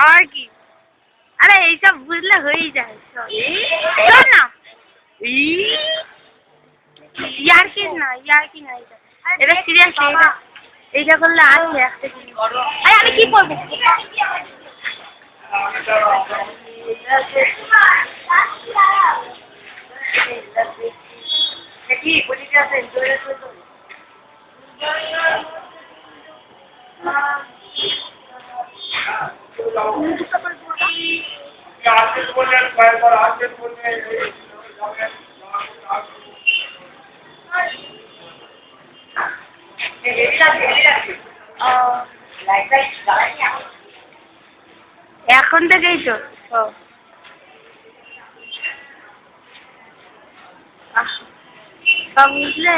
আর কি, আরে এইসব বুঝলে হয়েই যায়। শোন না, ইয়ার্কি না এটা, এটা সিরিয়াস। এইটা করলে আছে একটা জিনিস। আরে আমি কি করবো? এখন থেকেই তো সব বুঝলে